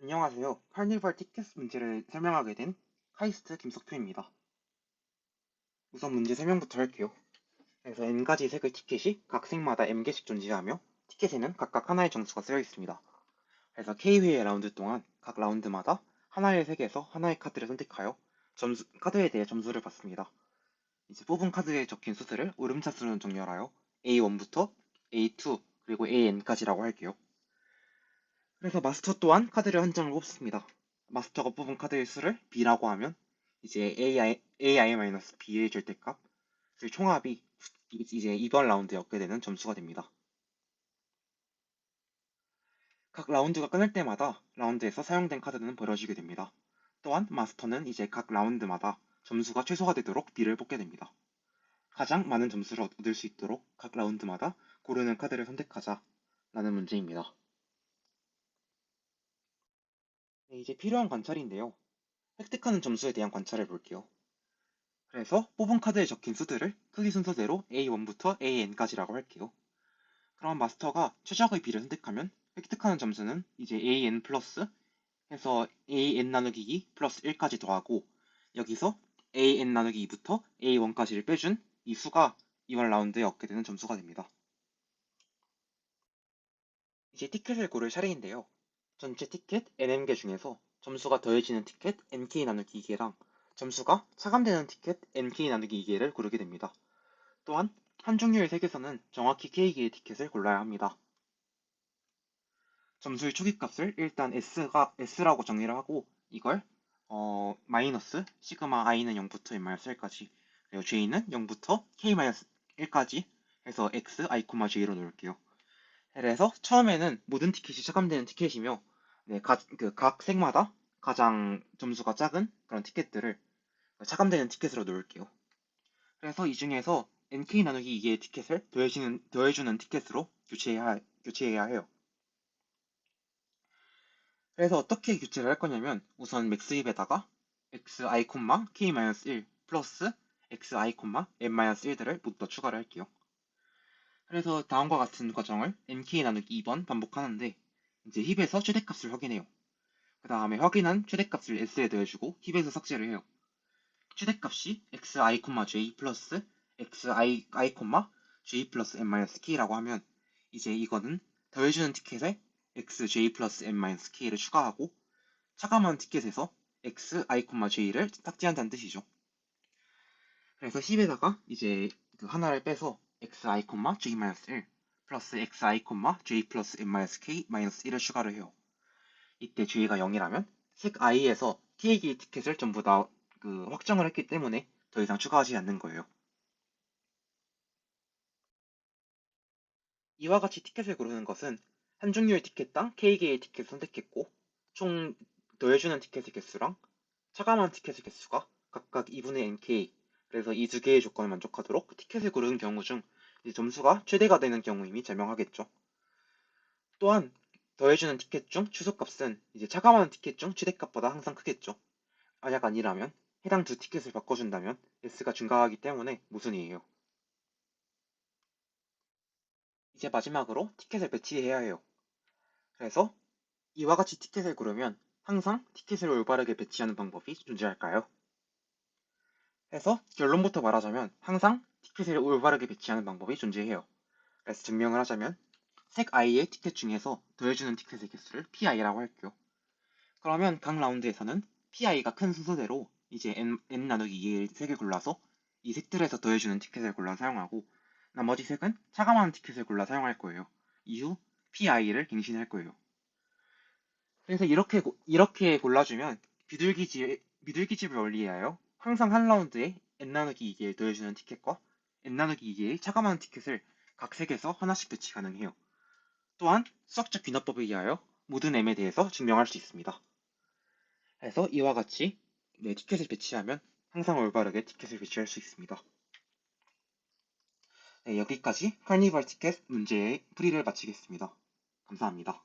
안녕하세요. 카니발 티켓 문제를 설명하게 된 카이스트 김석표입니다. 우선 문제 설명부터 할게요. 그래서 n가지 색의 티켓이 각 색마다 m개씩 존재하며 티켓에는 각각 하나의 점수가 쓰여 있습니다. 그래서 K회의 라운드 동안 각 라운드마다 하나의 색에서 하나의 카드를 선택하여 카드에 대해 점수를 받습니다. 이제 뽑은 카드에 적힌 수들을 오름차순으로 정렬하여 A1부터 A2 그리고 AN까지라고 할게요. 그래서 마스터 또한 카드를 한 장을 뽑습니다. 마스터가 뽑은 카드의 수를 B라고 하면 이제 AI-B의 절대값, 그 총합이 이제 이번 라운드에 얻게 되는 점수가 됩니다. 각 라운드가 끝날 때마다 라운드에서 사용된 카드는 버려지게 됩니다. 또한 마스터는 이제 각 라운드마다 점수가 최소화 되도록 B를 뽑게 됩니다. 가장 많은 점수를 얻을 수 있도록 각 라운드마다 고르는 카드를 선택하자 라는 문제입니다. 네, 이제 필요한 관찰인데요. 획득하는 점수에 대한 관찰을 볼게요. 그래서 뽑은 카드에 적힌 수들을 크기 순서대로 A1부터 AN까지라고 할게요. 그럼 마스터가 최적의 B를 선택하면 획득하는 점수는 이제 AN 플러스 해서 AN 나누기 2 플러스 1까지 더하고 여기서 AN 나누기 2부터 A1까지를 빼준 이 수가 이번 라운드에 얻게 되는 점수가 됩니다. 이제 티켓을 고를 차례인데요. 전체 티켓 NM개 중에서 점수가 더해지는 티켓 NK 나누기 2개랑 점수가 차감되는 티켓 NK 나누기 2개를 고르게 됩니다. 또한 한 종류의 색에서는 정확히 K개의 티켓을 골라야 합니다. 점수의 초기값을 일단 S라고 정의를 하고 이걸 마이너스 시그마 i는 0부터 n-1까지 그리고 j는 0부터 k-1까지 해서 x, i, j로 놓을게요. 그래서 처음에는 모든 티켓이 차감되는 티켓이며 네, 각 색마다 가장 점수가 작은 그런 티켓들을 차감되는 티켓으로 놓을게요. 그래서 이 중에서 NK 나누기 2개의 티켓을 더해주는 티켓으로 교체해야 해요. 그래서 어떻게 교체를 할 거냐면 우선 맥스입에다가 xi, k-1 플러스 xi, n-1들을 모두 다 추가를 할게요. 그래서 다음과 같은 과정을 nk 나누기 2번 반복하는데 이제 힙에서 최대값을 확인해요. 그 다음에 확인한 최대값을 s에 더해주고 힙에서 삭제를 해요. 최대값이 xi, j 플러스 xi, j 플러스 n-k라고 하면 이제 이거는 더해주는 티켓에 xj 플러스 n-k를 추가하고 차감한 티켓에서 xi, j를 삭제한다는 뜻이죠. 그래서 10에다가 이제 그 하나를 빼서 xi, j-1 플러스 xi, j 플러스 n-k-1을 추가를 해요. 이때 j가 0이라면 색 i에서 k개의 티켓을 전부 다 확정을 했기 때문에 더 이상 추가하지 않는 거예요. 이와 같이 티켓을 고르는 것은 한 종류의 티켓당 k개의 티켓을 선택했고 총 더해주는 티켓의 개수랑 차감한 티켓의 개수가 각각 2분의 nk 그래서 이 두 개의 조건을 만족하도록 티켓을 고르는 경우 중 점수가 최대가 되는 경우임이 제명하겠죠. 또한 더해주는 티켓 중 최소값은 이제 차감하는 티켓 중 최대값보다 항상 크겠죠. 만약 아니라면 해당 두 티켓을 바꿔준다면 S가 증가하기 때문에 모순이에요. 이제 마지막으로 티켓을 배치해야 해요. 그래서 이와 같이 티켓을 고르면 항상 티켓을 올바르게 배치하는 방법이 존재할까요? 해서 결론부터 말하자면 항상 티켓을 올바르게 배치하는 방법이 존재해요. 그래서 증명을 하자면 색 i의 티켓 중에서 더해주는 티켓의 개수를 pi라고 할게요. 그러면 각 라운드에서는 pi가 큰 순서대로 이제 n 나누기 2의 색을 골라서 이 색들에서 더해주는 티켓을 골라 사용하고 나머지 색은 차감하는 티켓을 골라 사용할 거예요. 이후 pi를 갱신할 거예요. 그래서 이렇게 골라주면 비둘기집을 원리하여 항상 한 라운드에 n 나누기 2개를 더해주는 티켓과 n 나누기 2개의 차감하는 티켓을 각 색에서 하나씩 배치 가능해요. 또한 수학적 귀납법에 의하여 모든 m에 대해서 증명할 수 있습니다. 그래서 이와 같이 티켓을 배치하면 항상 올바르게 티켓을 배치할 수 있습니다. 네, 여기까지 카니발 티켓 문제의 풀이를 마치겠습니다. 감사합니다.